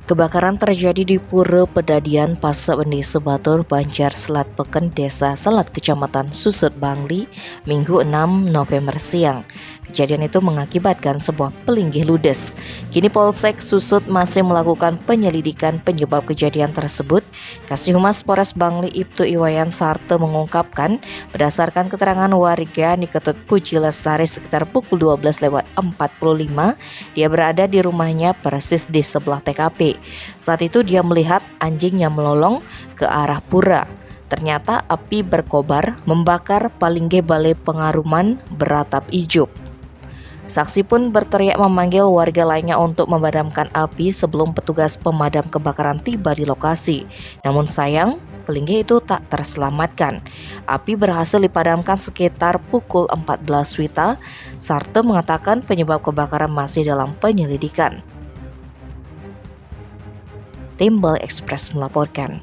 Kebakaran terjadi di Pura Pedadian, Pasak Bendi Sebatur, Banjar Selat Peken, Desa Selat, Kecamatan Susut, Bangli, Minggu 6 November siang. Kejadian itu mengakibatkan sebuah pelinggih ludes. Kini Polsek Susut masih melakukan penyelidikan penyebab kejadian tersebut. Kasih Humas Polres Bangli Ibtu Iwayan Sarte mengungkapkan, berdasarkan keterangan warga di Ketut Puji Lestari sekitar pukul 12:45, dia berada di rumahnya persis di sebelah TKP. Saat itu dia melihat anjing yang melolong ke arah pura. Ternyata api berkobar membakar Palingge Balai Pengaruman beratap ijuk. Saksi pun berteriak memanggil warga lainnya untuk memadamkan api sebelum petugas pemadam kebakaran tiba di lokasi. Namun sayang, Palingge itu tak terselamatkan. Api berhasil dipadamkan sekitar pukul 14 WITA. Sarte mengatakan penyebab kebakaran masih dalam penyelidikan. Tim Bali Express melaporkan.